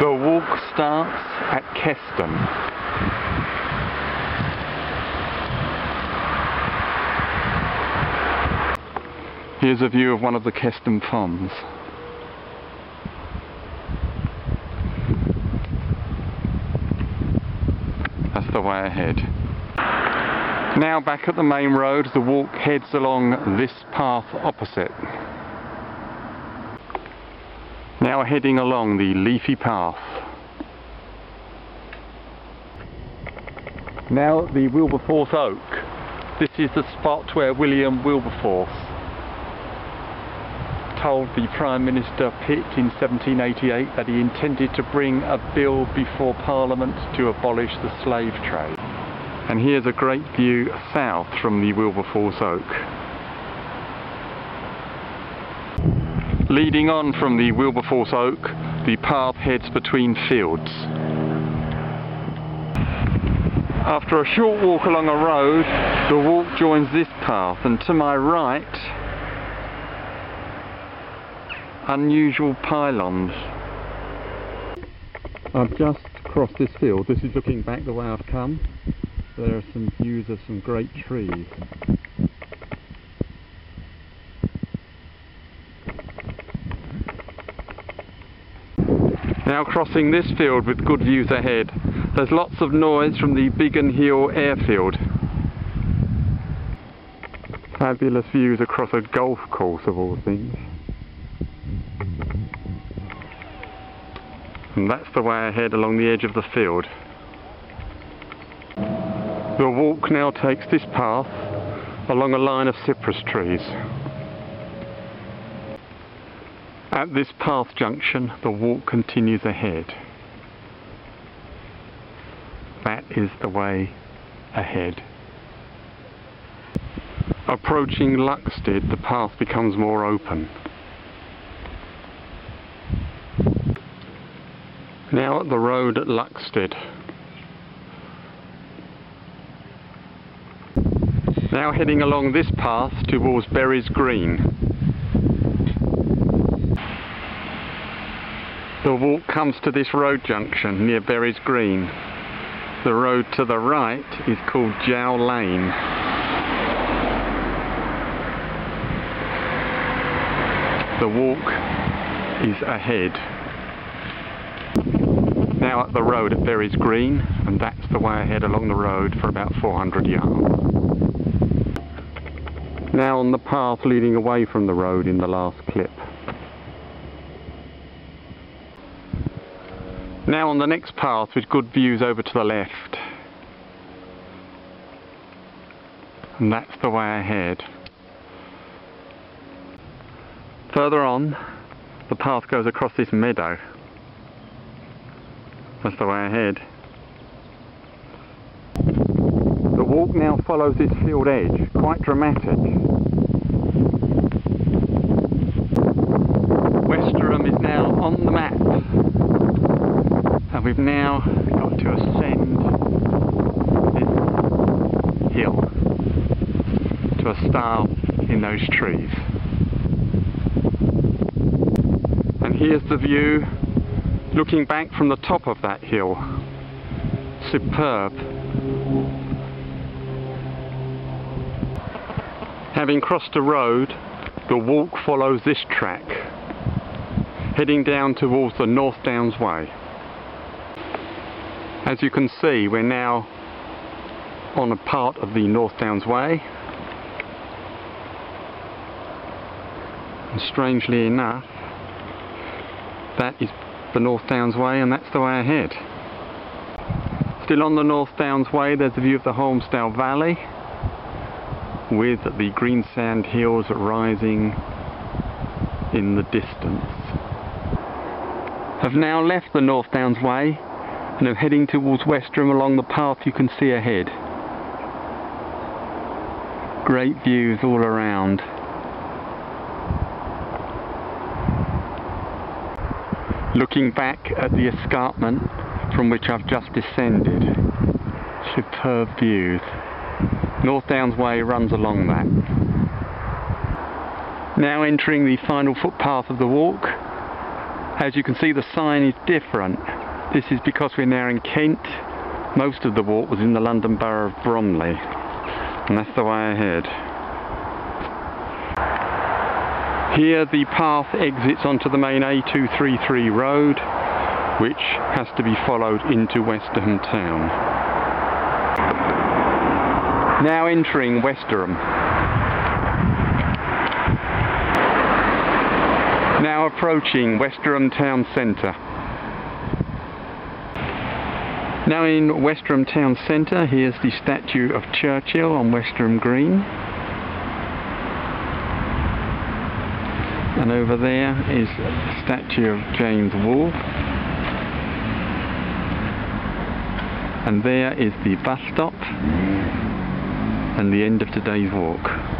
The walk starts at Keston. Here's a view of one of the Keston Ponds. That's the way ahead. Now back at the main road, the walk heads along this path opposite. Now heading along the leafy path. Now at the Wilberforce Oak. This is the spot where William Wilberforce told the Prime Minister Pitt in 1788 that he intended to bring a bill before Parliament to abolish the slave trade. And here's a great view south from the Wilberforce Oak. Leading on from the Wilberforce Oak, the path heads between fields. After a short walk along a road, the walk joins this path, and to my right, unusual pylons. I've just crossed this field. This is looking back the way I've come. There are some views of some great trees. Now crossing this field with good views ahead. There's lots of noise from the Biggin Hill airfield. Fabulous views across a golf course of all things. And that's the way ahead along the edge of the field. The walk now takes this path along a line of cypress trees. At this path junction, the walk continues ahead. That is the way ahead. Approaching Luxted, the path becomes more open. Now at the road at Luxted. Now heading along this path towards Berries Green. The walk comes to this road junction near Berries Green. The road to the right is called Jow Lane. The walk is ahead. Now at the road at Berries Green, and that's the way ahead along the road for about 400 yards. Now on the path leading away from the road in the last clip. Now on the next path with good views over to the left. And that's the way ahead. Further on, the path goes across this meadow. That's the way ahead. The walk now follows this field edge, quite dramatic. Westerham is now on the map. And we've now got to ascend this hill to a stile in those trees. And here's the view looking back from the top of that hill. Superb. Having crossed a road, the walk follows this track, heading down towards the North Downs Way. As you can see, we're now on a part of the North Downs Way, and strangely enough, that is the North Downs Way, and that's the way ahead. Still on the North Downs Way, there's a view of the Holmesdale Valley with the green sand hills rising in the distance. I've now left the North Downs Way and I'm heading towards Westerham along the path you can see ahead. Great views all around. Looking back at the escarpment from which I've just descended. Superb views. North Downs Way runs along that. Now entering the final footpath of the walk, As you can see, the sign is different. This is because we're now in Kent. Most of the walk was in the London Borough of Bromley, and that's the way ahead. Here the path exits onto the main A233 road, which has to be followed into Westerham town. Now entering Westerham. Now approaching Westerham town centre. Now in Westerham town centre, here's the statue of Churchill on Westerham Green. And over there is a statue of James Wolfe. And there is the bus stop and the end of today's walk.